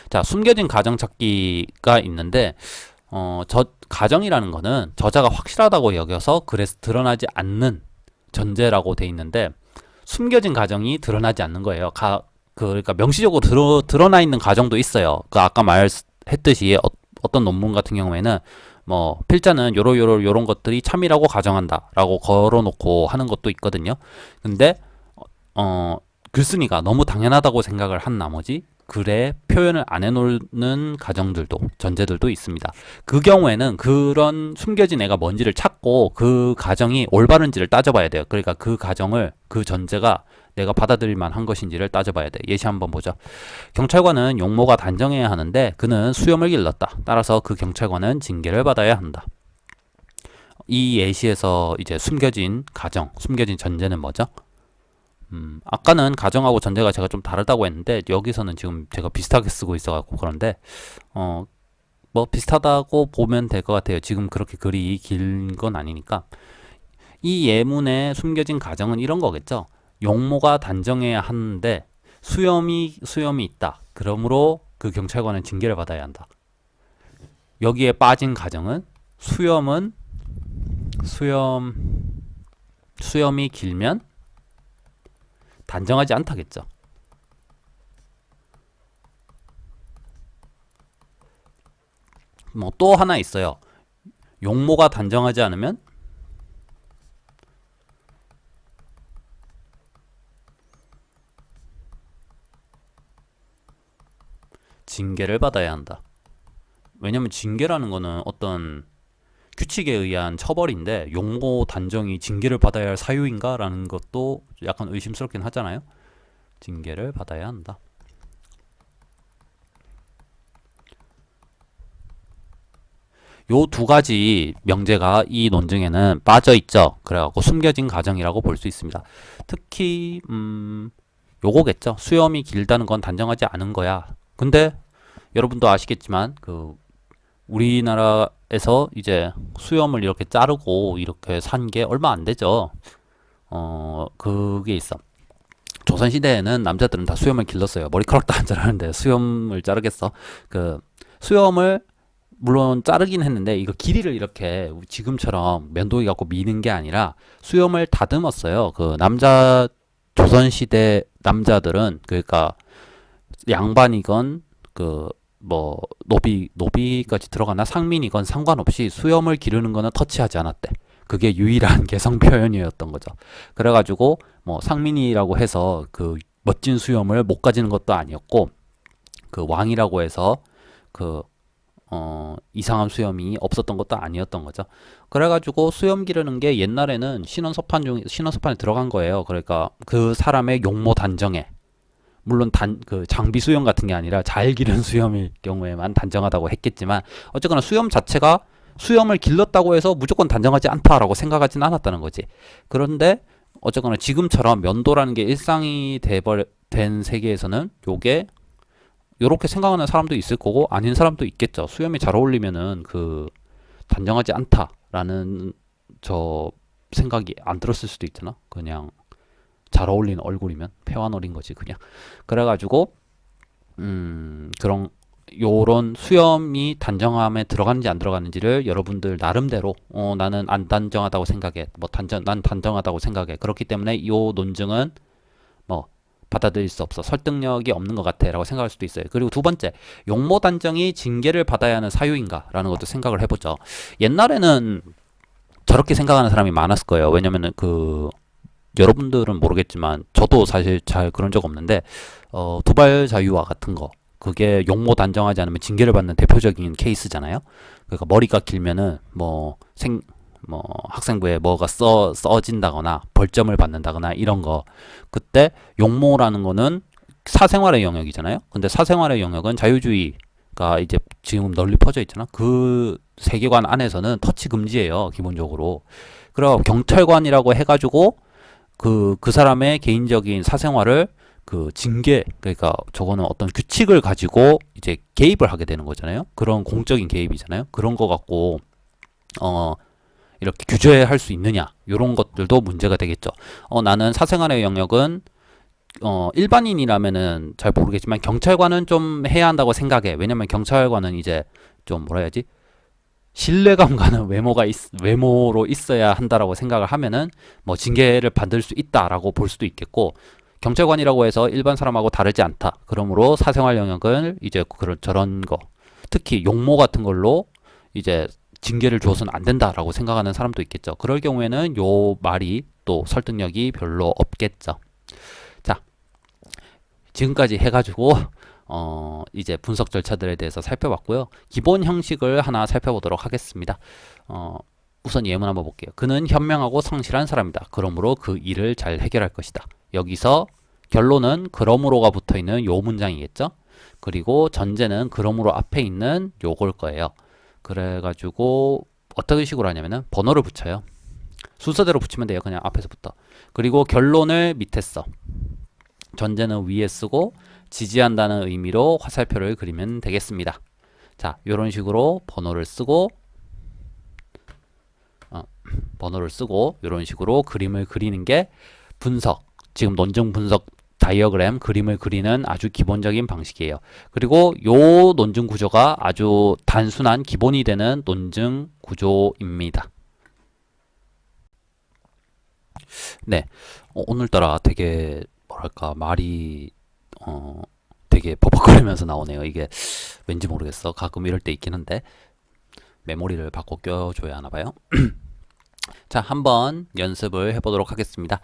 자, 숨겨진 가정 찾기가 있는데 저 가정이라는 거는 저자가 확실하다고 여겨서 그래서 드러나지 않는 전제라고 돼 있는데 숨겨진 가정이 드러나지 않는 거예요. 그러니까 명시적으로 드러나 있는 가정도 있어요. 그 아까 말했듯이 어떤 논문 같은 경우에는 뭐 필자는 요런 것들이 참이라고 가정한다라고 걸어놓고 하는 것도 있거든요. 근데 글쓴이가 너무 당연하다고 생각을 한 나머지 글에 표현을 안 해놓는 가정들도 전제들도 있습니다. 그 경우에는 그런 숨겨진 애가 뭔지를 찾고 그 가정이 올바른지를 따져봐야 돼요. 그러니까 그 가정을 그 전제가 내가 받아들일 만한 것인지를 따져봐야 돼. 예시 한번 보죠. 경찰관은 용모가 단정해야 하는데 그는 수염을 길렀다. 따라서 그 경찰관은 징계를 받아야 한다. 이 예시에서 이제 숨겨진 가정, 숨겨진 전제는 뭐죠? 아까는 가정하고 전제가 제가 좀 다르다고 했는데 여기서는 지금 제가 비슷하게 쓰고 있어갖고 그런데 뭐 비슷하다고 보면 될 것 같아요. 지금 그렇게 글이 긴 건 아니니까. 이 예문에 숨겨진 가정은 이런 거겠죠. 용모가 단정해야 하는데 수염이 있다. 그러므로 그 경찰관은 징계를 받아야 한다. 여기에 빠진 가정은 수염이 길면 단정하지 않다겠죠. 뭐 또 하나 있어요. 용모가 단정하지 않으면 징계를 받아야 한다. 왜냐면 징계라는 거는 어떤 규칙에 의한 처벌인데 용모 단정이 징계를 받아야 할 사유인가? 라는 것도 약간 의심스럽긴 하잖아요. 징계를 받아야 한다. 요 두 가지 명제가 이 논증에는 빠져있죠. 그래갖고 숨겨진 가정이라고 볼 수 있습니다. 특히 요거겠죠. 수염이 길다는 건 단정하지 않은 거야. 근데 여러분도 아시겠지만 그 우리나라에서 이제 수염을 이렇게 자르고 이렇게 산 게 얼마 안 되죠. 그게 있어. 조선시대에는 남자들은 다 수염을 길렀어요. 머리카락도 안 자르는데 수염을 자르겠어. 그 수염을 물론 자르긴 했는데 이거 길이를 이렇게 지금처럼 면도기 갖고 미는 게 아니라 수염을 다듬었어요. 그 남자 조선시대 남자들은 그러니까 양반이건 그 뭐 노비까지 들어가나 상민이건 상관없이 수염을 기르는 거는 터치하지 않았대. 그게 유일한 개성 표현이었던 거죠. 그래가지고 뭐 상민이라고 해서 그 멋진 수염을 못 가지는 것도 아니었고 그 왕이라고 해서 그 이상한 수염이 없었던 것도 아니었던 거죠. 그래가지고 수염 기르는 게 옛날에는 신원서판에 들어간 거예요. 그러니까 그 사람의 용모 단정에 물론 그 장비 수염 같은 게 아니라 잘 기른 수염일 경우에만 단정하다고 했겠지만 어쨌거나 수염 자체가 수염을 길렀다고 해서 무조건 단정하지 않다라고 생각하진 않았다는 거지. 그런데 어쨌거나 지금처럼 면도라는 게 일상이 된 세계에서는 요게 요렇게 생각하는 사람도 있을 거고 아닌 사람도 있겠죠. 수염이 잘 어울리면은 그 단정하지 않다라는 저 생각이 안 들었을 수도 있잖아. 그냥 잘 어울리는 얼굴이면 폐완 어린 거지 그냥. 그래가지고 그런 요런 수염이 단정함에 들어가는지 안 들어가는지를 여러분들 나름대로 나는 안 단정하다고 생각해. 난 단정하다고 생각해. 그렇기 때문에 요 논증은 뭐 받아들일 수 없어. 설득력이 없는 것 같아 라고 생각할 수도 있어요. 그리고 두 번째, 용모 단정이 징계를 받아야 하는 사유인가 라는 것도 생각을 해보죠. 옛날에는 저렇게 생각하는 사람이 많았을 거예요. 왜냐면은 여러분들은 모르겠지만 저도 사실 잘 그런 적 없는데 두발 자유화 같은 거 그게 용모 단정하지 않으면 징계를 받는 대표적인 케이스잖아요. 그러니까 머리가 길면은 뭐 학생부에 뭐가 써진다거나 벌점을 받는다거나 이런 거. 그때 용모라는 거는 사생활의 영역이잖아요. 근데 사생활의 영역은 자유주의가 이제 지금 널리 퍼져 있잖아. 그 세계관 안에서는 터치 금지예요, 기본적으로. 그리고 경찰관이라고 해가지고 그 사람의 개인적인 사생활을 그 징계, 그러니까 저거는 어떤 규칙을 가지고 이제 개입을 하게 되는 거잖아요. 그런 공적인 개입이잖아요. 그런 거 갖고 이렇게 규제할 수 있느냐, 이런 것들도 문제가 되겠죠. 나는 사생활의 영역은 일반인이라면은 잘 모르겠지만 경찰관은 좀 해야 한다고 생각해. 왜냐면 경찰관은 이제 좀 뭐라 해야지, 신뢰감 가는 외모로 있어야 한다라고 생각을 하면은 뭐 징계를 받을 수 있다라고 볼 수도 있겠고, 경찰관이라고 해서 일반 사람하고 다르지 않다. 그러므로 사생활 영역을 이제 저런 거, 특히 용모 같은 걸로 이제 징계를 줘서는 안 된다라고 생각하는 사람도 있겠죠. 그럴 경우에는 요 말이 또 설득력이 별로 없겠죠. 자, 지금까지 해가지고 이제 분석 절차들에 대해서 살펴봤고요. 기본 형식을 하나 살펴보도록 하겠습니다. 우선 예문 한번 볼게요. 그는 현명하고 성실한 사람이다. 그러므로 그 일을 잘 해결할 것이다. 여기서 결론은 그러므로가 붙어있는 요 문장이겠죠. 그리고 전제는 그러므로 앞에 있는 요걸 거예요. 그래가지고 어떤 식으로 하냐면은 번호를 붙여요. 순서대로 붙이면 돼요. 그냥 앞에서부터. 그리고 결론을 밑에 써. 전제는 위에 쓰고 지지한다는 의미로 화살표를 그리면 되겠습니다. 자, 이런 식으로 번호를 쓰고 이런 식으로 그림을 그리는 게 분석, 지금 논증 분석 다이어그램 그림을 그리는 아주 기본적인 방식이에요. 그리고 요 논증 구조가 아주 단순한 기본이 되는 논증 구조입니다. 네, 오늘따라 되게 뭐랄까 말이 되게 버벅거리면서 나오네요. 이게 왠지 모르겠어. 가끔 이럴 때 있긴 한데 메모리를 바꿔 껴줘야 하나 봐요. 자, 한번 연습을 해보도록 하겠습니다.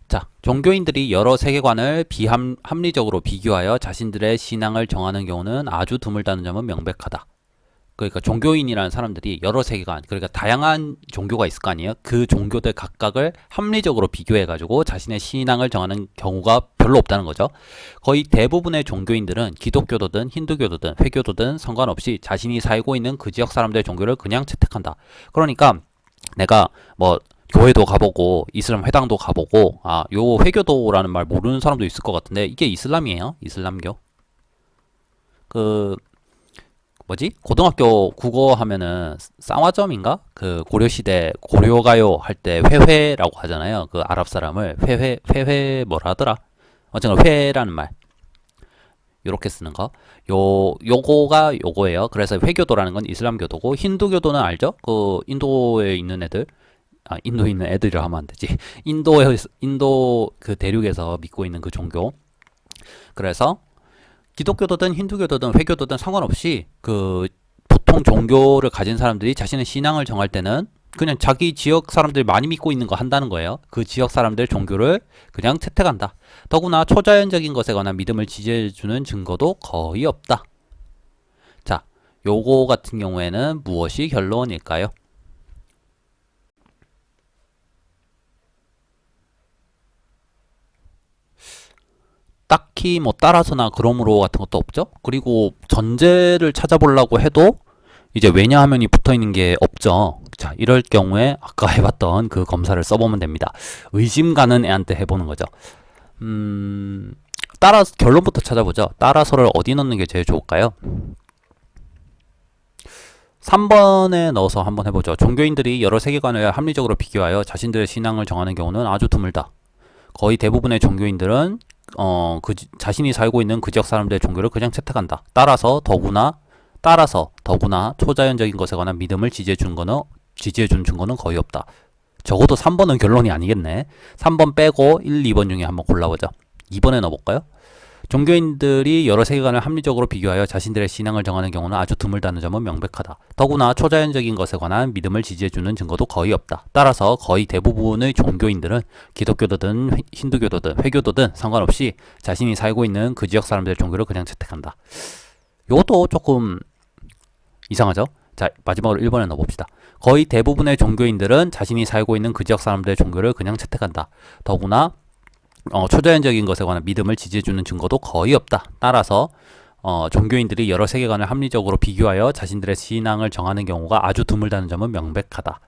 자, 종교인들이 여러 세계관을 합리적으로 비교하여 자신들의 신앙을 정하는 경우는 아주 드물다는 점은 명백하다. 그러니까 종교인이라는 사람들이 여러 세계관, 그러니까 다양한 종교가 있을 거 아니에요. 그 종교들 각각을 합리적으로 비교해가지고 자신의 신앙을 정하는 경우가 별로 없다는 거죠. 거의 대부분의 종교인들은 기독교도든 힌두교도든 회교도든 상관없이 자신이 살고 있는 그 지역 사람들의 종교를 그냥 채택한다. 그러니까 내가 뭐 교회도 가보고 이슬람 회당도 가보고 요 회교도라는 말 모르는 사람도 있을 것 같은데 이게 이슬람이에요. 이슬람교. 그 뭐지? 고등학교 국어 하면은 쌍화점인가? 그 고려시대 고려가요 할 때 회회라고 하잖아요. 그 아랍 사람을 회회 뭐라 하더라? 어쨌든 회라는 말. 요렇게 쓰는 거. 요거가 요거예요. 그래서 회교도라는 건 이슬람교도고, 힌두교도는 알죠? 그 인도에 있는 애들, 인도에 있는 애들이라 하면 안 되지. 인도 그 대륙에서 믿고 있는 그 종교. 그래서 기독교도든 힌두교도든 회교도든 상관없이 그 보통 종교를 가진 사람들이 자신의 신앙을 정할 때는 그냥 자기 지역 사람들이 많이 믿고 있는 거 한다는 거예요. 그 지역 사람들 종교를 그냥 채택한다. 더구나 초자연적인 것에 관한 믿음을 지지해주는 증거도 거의 없다. 자, 요거 같은 경우에는 무엇이 결론일까요? 딱히 뭐 따라서나 그러므로 같은 것도 없죠. 그리고 전제를 찾아보려고 해도 이제 왜냐하면이 붙어 있는 게 없죠. 자, 이럴 경우에 아까 해봤던 그 검사를 써보면 됩니다. 의심 가는 애한테 해보는 거죠. 따라 결론부터 찾아보죠. 따라서를 어디 넣는 게 제일 좋을까요? 3번에 넣어서 한번 해보죠. 종교인들이 여러 세계관을 합리적으로 비교하여 자신들의 신앙을 정하는 경우는 아주 드물다. 거의 대부분의 종교인들은 자신이 살고 있는 그 지역 사람들의 종교를 그냥 채택한다. 따라서 더구나 초자연적인 것에 관한 믿음을 지지해준 증거는 거의 없다. 적어도 3번은 결론이 아니겠네. 3번 빼고 1, 2번 중에 한번 골라보자. 2번에 넣어볼까요? 종교인들이 여러 세계관을 합리적으로 비교하여 자신들의 신앙을 정하는 경우는 아주 드물다는 점은 명백하다. 더구나 초자연적인 것에 관한 믿음을 지지해주는 증거도 거의 없다. 따라서 거의 대부분의 종교인들은 기독교도든 힌두교도든 회교도든 상관없이 자신이 살고 있는 그 지역 사람들의 종교를 그냥 채택한다. 이것도 조금 이상하죠? 자, 마지막으로 1번에 넣어봅시다. 거의 대부분의 종교인들은 자신이 살고 있는 그 지역 사람들의 종교를 그냥 채택한다. 더구나 초자연적인 것에 관한 믿음을 지지해주는 증거도 거의 없다. 따라서 종교인들이 여러 세계관을 합리적으로 비교하여 자신들의 신앙을 정하는 경우가 아주 드물다는 점은 명백하다.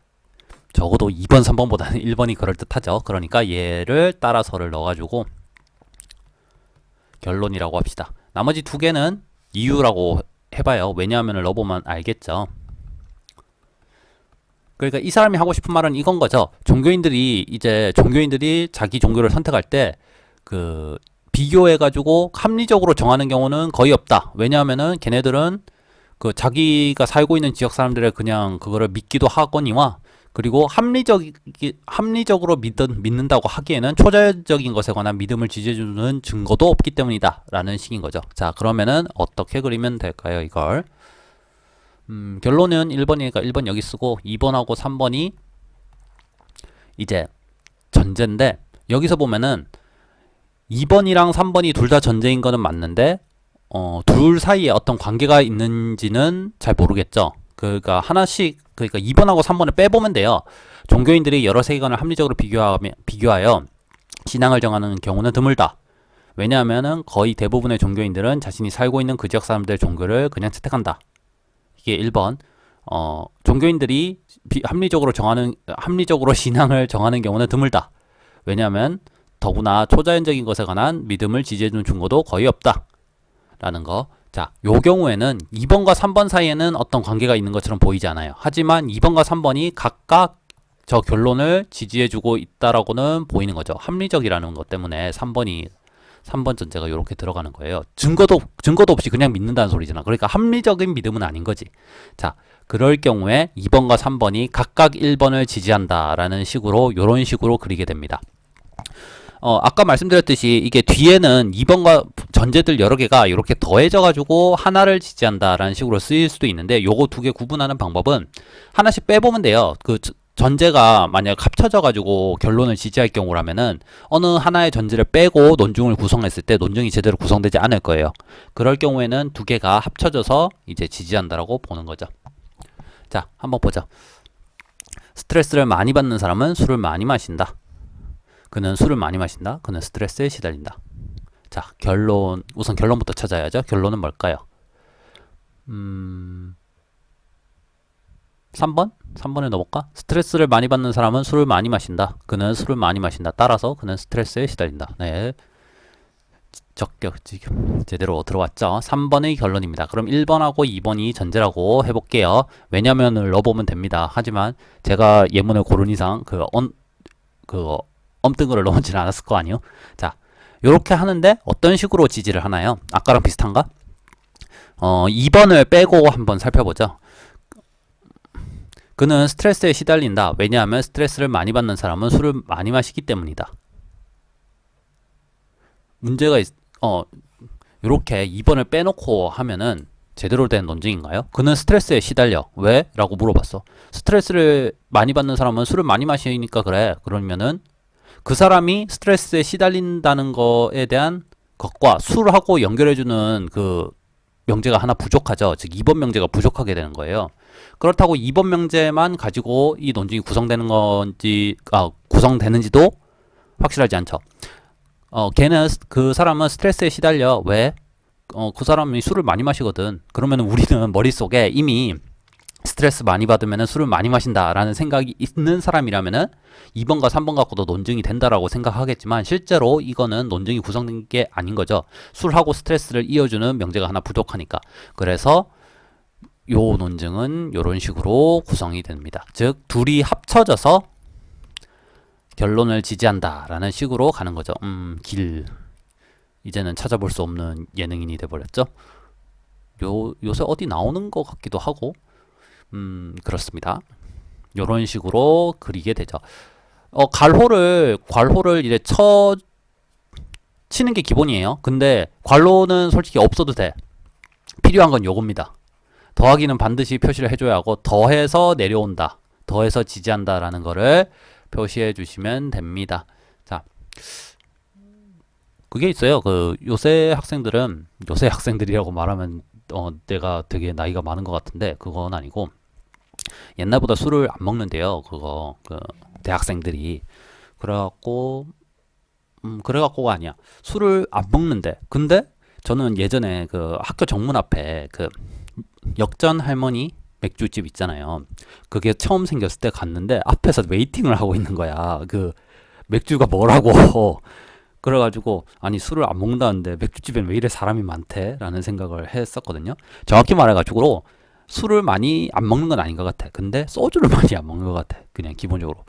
적어도 2번, 3번보다는 1번이 그럴듯하죠. 그러니까 얘를 따라서를 넣어가지고 결론이라고 합시다. 나머지 두 개는 이유라고 해봐요. 왜냐하면 넣어보면 알겠죠. 그러니까 이 사람이 하고 싶은 말은 이건 거죠. 종교인들이 자기 종교를 선택할 때 그 비교해가지고 합리적으로 정하는 경우는 거의 없다. 왜냐하면은 걔네들은 그 자기가 살고 있는 지역 사람들의 그냥 그거를 믿기도 하거니와 그리고 합리적으로 믿는다고 하기에는 초자연적인 것에 관한 믿음을 지지해주는 증거도 없기 때문이다. 라는 식인 거죠. 자, 그러면은 어떻게 그리면 될까요, 이걸? 결론은 1번이니까 1번 여기 쓰고 2번하고 3번이 이제 전제인데 여기서 보면은 2번이랑 3번이 둘 다 전제인 거는 맞는데 둘 사이에 어떤 관계가 있는지는 잘 모르겠죠. 그러니까 하나씩 그러니까 2번하고 3번을 빼보면 돼요. 종교인들이 여러 세계관을 합리적으로 비교하여 신앙을 정하는 경우는 드물다. 왜냐하면은 거의 대부분의 종교인들은 자신이 살고 있는 그 지역 사람들의 종교를 그냥 채택한다. 이게 1번. 종교인들이 합리적으로 신앙을 정하는 경우는 드물다. 왜냐하면 더구나 초자연적인 것에 관한 믿음을 지지해주는 증거도 거의 없다. 라는 거. 자, 요 경우에는 2번과 3번 사이에는 어떤 관계가 있는 것처럼 보이지 않아요. 하지만 2번과 3번이 각각 저 결론을 지지해주고 있다라고는 보이는 거죠. 합리적이라는 것 때문에 3번 전제가 이렇게 들어가는 거예요. 증거도 없이 그냥 믿는다는 소리잖아. 그러니까 합리적인 믿음은 아닌 거지. 자, 그럴 경우에 2번과 3번이 각각 1번을 지지한다라는 식으로 이런 식으로 그리게 됩니다. 아까 말씀드렸듯이 이게 뒤에는 2번과 전제들 여러 개가 이렇게 더해져가지고 하나를 지지한다라는 식으로 쓰일 수도 있는데 요거 두 개 구분하는 방법은 하나씩 빼보면 돼요. 그 전제가 만약 합쳐져가지고 결론을 지지할 경우라면은 어느 하나의 전제를 빼고 논증을 구성했을 때 논증이 제대로 구성되지 않을 거예요. 그럴 경우에는 두 개가 합쳐져서 이제 지지한다라고 보는 거죠. 자, 한번 보죠. 스트레스를 많이 받는 사람은 술을 많이 마신다. 그는 술을 많이 마신다. 그는 스트레스에 시달린다. 자, 우선 결론부터 찾아야죠. 결론은 뭘까요? 3번? 3번에 넣어볼까? 스트레스를 많이 받는 사람은 술을 많이 마신다. 그는 술을 많이 마신다. 따라서 그는 스트레스에 시달린다. 네. 제대로 들어왔죠. 3번의 결론입니다. 그럼 1번하고 2번이 전제라고 해볼게요. 왜냐면을 넣어보면 됩니다. 하지만 제가 예문을 고른 이상 엄뜬 거를 넣지는 않았을 거 아니에요. 자, 이렇게 하는데 어떤 식으로 지지를 하나요? 아까랑 비슷한가? 2번을 빼고 한번 살펴보죠. 그는 스트레스에 시달린다. 왜냐하면 스트레스를 많이 받는 사람은 술을 많이 마시기 때문이다. 문제가 이렇게 2번을 빼놓고 하면은 제대로 된 논증인가요? 그는 스트레스에 시달려. 왜? 라고 물어봤어. 스트레스를 많이 받는 사람은 술을 많이 마시니까 그래. 그러면은 그 사람이 스트레스에 시달린다는 거에 대한 것과 술하고 연결해주는 그 명제가 하나 부족하죠. 즉 2번 명제가 부족하게 되는 거예요. 그렇다고 2번 명제만 가지고 이 논증이 구성되는 건지 구성되는지도 확실하지 않죠. 걔는 그 사람은 스트레스에 시달려. 왜? 그 사람이 술을 많이 마시거든. 그러면 우리는 머릿속에 이미 스트레스 많이 받으면 술을 많이 마신다라는 생각이 있는 사람이라면은 2번과 3번 갖고도 논증이 된다라고 생각하겠지만 실제로 이거는 논증이 구성된 게 아닌 거죠. 술하고 스트레스를 이어주는 명제가 하나 부족하니까. 그래서 요 논증은 이런 식으로 구성이 됩니다. 즉 둘이 합쳐져서 결론을 지지한다라는 식으로 가는 거죠. 이제는 찾아볼 수 없는 예능인이 돼버렸죠. 요새 어디 나오는 것 같기도 하고 그렇습니다. 요런 식으로 그리게 되죠. 괄호를 이제 치는 게 기본이에요. 근데 괄호는 솔직히 없어도 돼. 필요한 건 요겁니다. 더하기는 반드시 표시를 해줘야 하고 더해서 내려온다. 더해서 지지한다라는 거를 표시해 주시면 됩니다. 자, 그게 있어요. 요새 학생들이라고 말하면 내가 되게 나이가 많은 것 같은데 그건 아니고 옛날보다 술을 안 먹는데요. 대학생들이 그래갖고가 아니야. 술을 안 먹는데 근데 저는 예전에 그 학교 정문 앞에 그 역전 할머니 맥주집 있잖아요. 그게 처음 생겼을 때 갔는데 앞에서 웨이팅을 하고 있는 거야. 그 맥주가 뭐라고. 그래가지고 아니 술을 안 먹는다는데 맥주집엔 왜 이래 사람이 많대? 라는 생각을 했었거든요. 정확히 말해가지고 술을 많이 안 먹는 건 아닌 것 같아. 근데 소주를 많이 안 먹는 것 같아. 그냥 기본적으로.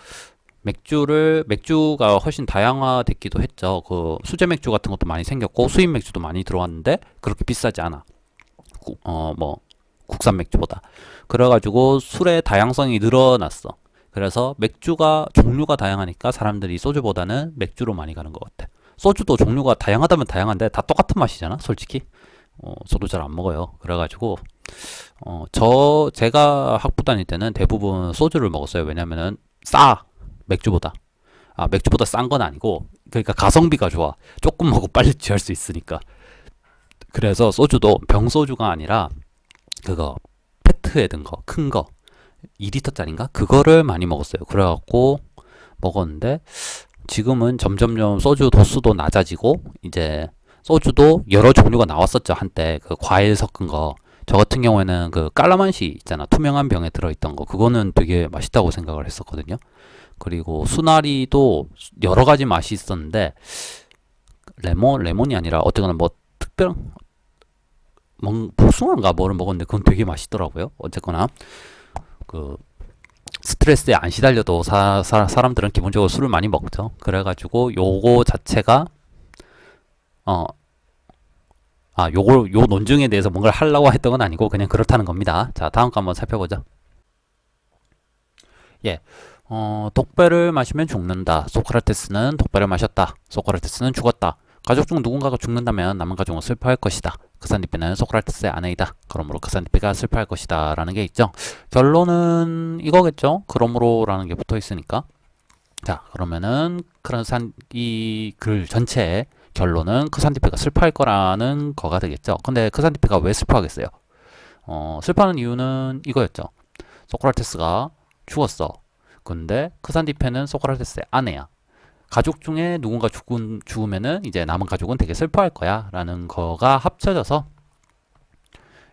맥주가 훨씬 다양화됐기도 했죠. 그 수제 맥주 같은 것도 많이 생겼고 수입 맥주도 많이 들어왔는데 그렇게 비싸지 않아. 국산 맥주보다. 그래가지고 술의 다양성이 늘어났어. 그래서 맥주가 종류가 다양하니까 사람들이 소주보다는 맥주로 많이 가는 것 같아. 소주도 종류가 다양하다면 다양한데 다 똑같은 맛이잖아, 솔직히. 저도 잘 안 먹어요. 그래가지고 제가 학부 다닐 때는 대부분 소주를 먹었어요. 왜냐면은 싸, 맥주보다. 맥주보다 싼 건 아니고 그러니까 가성비가 좋아. 조금 먹고 빨리 취할 수 있으니까. 그래서 소주도 병소주가 아니라 그거 페트에 든 거, 큰 거, 2리터짜리인가? 그거를 많이 먹었어요. 그래갖고 먹었는데 지금은 점점점 소주 도수도 낮아지고 이제 소주도 여러 종류가 나왔었죠. 한때 그 과일 섞은 거. 저 같은 경우에는 그 깔라만시 있잖아. 투명한 병에 들어있던 거. 그거는 되게 맛있다고 생각을 했었거든요. 그리고 수나리도 여러 가지 맛이 있었는데 레몬이 아니라 어쨌거나 특별한 복숭아인가 뭐를 먹었는데 그건 되게 맛있더라고요. 어쨌거나 그 스트레스에 안 시달려도 사람들은 기본적으로 술을 많이 먹죠. 그래가지고 요거 자체가 요 논증에 대해서 뭔가를 하려고 했던 건 아니고 그냥 그렇다는 겁니다. 자, 다음 거 한번 살펴보죠. 예. 독배를 마시면 죽는다. 소크라테스는 독배를 마셨다. 소크라테스는 죽었다. 가족 중 누군가가 죽는다면 남은 가족은 슬퍼할 것이다. 크산디페는 소크라테스의 아내이다. 그러므로 크산디페가 슬퍼할 것이다. 라는 게 있죠. 결론은 이거겠죠. 그러므로 라는 게 붙어 있으니까. 자, 그러면은 이 글 전체의 결론은 크산디페가 슬퍼할 거라는 거가 되겠죠. 근데 크산디페가 왜 슬퍼하겠어요? 슬퍼하는 이유는 이거였죠. 소크라테스가 죽었어. 근데 크산디페는 소크라테스의 아내야. 가족 중에 누군가 죽으면은 이제 남은 가족은 되게 슬퍼할 거야 라는 거가 합쳐져서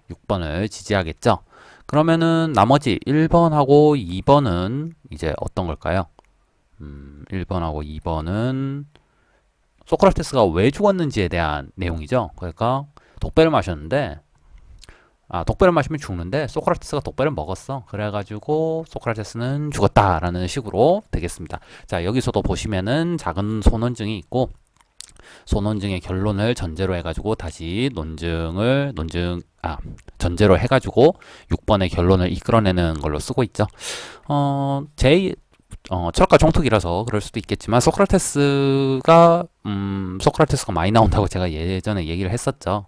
6번을 지지하겠죠. 그러면은 나머지 1번하고 2번은 이제 어떤 걸까요? 1번하고 2번은 소크라테스가 왜 죽었는지에 대한 내용이죠. 그러니까 독배를 마셨는데 독배를 마시면 죽는데 소크라테스가 독배를 먹었어. 그래가지고 소크라테스는 죽었다라는 식으로 되겠습니다. 자, 여기서도 보시면은 작은 소논증이 있고 소논증의 결론을 전제로 해가지고 다시 전제로 해가지고 6번의 결론을 이끌어내는 걸로 쓰고 있죠. 철학과 정톡이라서 그럴 수도 있겠지만 소크라테스가 많이 나온다고 제가 예전에 얘기를 했었죠.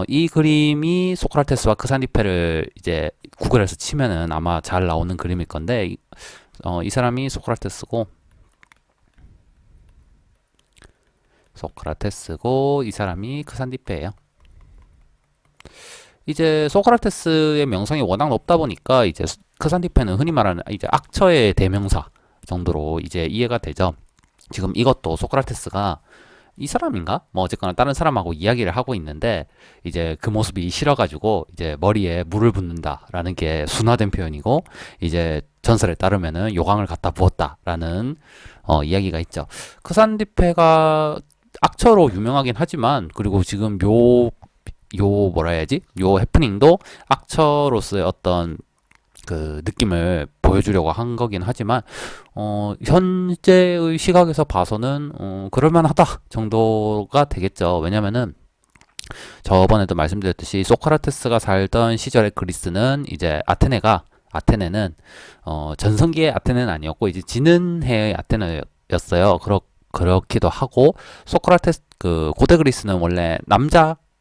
이 그림이 소크라테스와 크산디페를 이제 구글에서 치면은 아마 잘 나오는 그림일 건데 이 사람이 소크라테스고 이 사람이 크산디페예요. 이제 소크라테스의 명성이 워낙 높다 보니까 이제 크산디페는 흔히 말하는 이제 악처의 대명사 정도로 이제 이해가 되죠. 지금 이것도 소크라테스가 이 사람인가? 뭐 어쨌거나 다른 사람하고 이야기를 하고 있는데 이제 그 모습이 싫어가지고 이제 머리에 물을 붓는다라는 게 순화된 표현이고 이제 전설에 따르면은 요강을 갖다 부었다라는 이야기가 있죠. 크산디페가 악처로 유명하긴 하지만 그리고 지금 뭐라 해야지? 요 해프닝도 악처로서의 어떤 그 느낌을 보여주려고 한 거긴 하지만 현재의 시각에서 봐서는 그럴만하다 정도가 되겠죠. 왜냐면은 저번에도 말씀드렸듯이 소크라테스가 살던 시절의 그리스는 이제 아테네는 전성기의 아테네는 아니었고 이제 지는 해의 아테네였어요. 그렇기도 하고 소크라테스 그 고대 그리스는 원래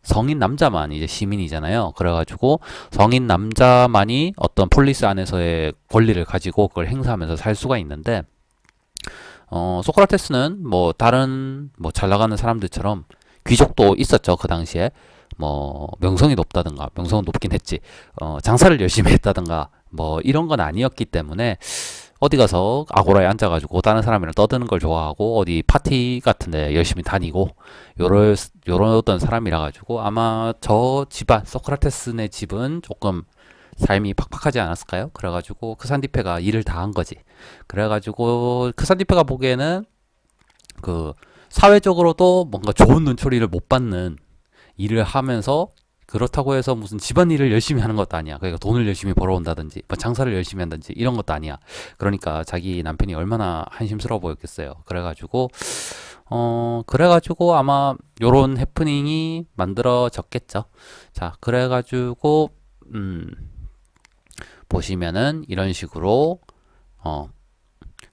성인 남자만 이제 시민이잖아요. 그래가지고 성인 남자만이 어떤 폴리스 안에서의 권리를 가지고 그걸 행사하면서 살 수가 있는데 소크라테스는 뭐 다른 뭐 잘 나가는 사람들처럼 귀족도 있었죠. 그 당시에 뭐 명성이 높긴 했지. 장사를 열심히 했다든가 뭐 이런 건 아니었기 때문에 어디 가서 아고라에 앉아가지고 다른 사람이랑 떠드는 걸 좋아하고 어디 파티 같은데 열심히 다니고 요러던 사람이라 가지고 아마 저 집안 소크라테스네 집은 조금 삶이 팍팍하지 않았을까요? 그래가지고 크산디페가 일을 다 한 거지. 그래가지고 크산디페가 보기에는 그 사회적으로도 뭔가 좋은 눈초리를 못 받는 일을 하면서 그렇다고 해서 무슨 집안일을 열심히 하는 것도 아니야. 그러니까 돈을 열심히 벌어온다든지 뭐 장사를 열심히 한다든지 이런 것도 아니야. 그러니까 자기 남편이 얼마나 한심스러워 보였겠어요. 그래가지고 아마 요런 해프닝이 만들어졌겠죠. 자, 그래가지고 보시면은 이런 식으로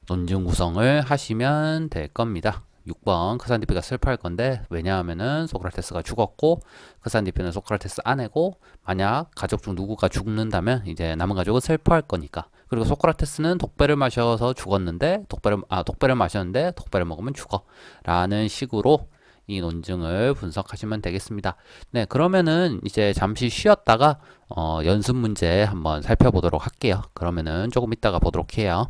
논증 구성을 하시면 될 겁니다. 6번 크산디페가 슬퍼할 건데 왜냐하면은 소크라테스가 죽었고 크산디페는 소크라테스 아내고 만약 가족 중 누구가 죽는다면 이제 남은 가족은 슬퍼할 거니까. 그리고 소크라테스는 독배를 마셔서 죽었는데 독배를 마셨는데 독배를 먹으면 죽어 라는 식으로 이 논증을 분석하시면 되겠습니다. 네, 그러면은 이제 잠시 쉬었다가 연습 문제 한번 살펴보도록 할게요. 그러면은 조금 이따가 보도록 해요.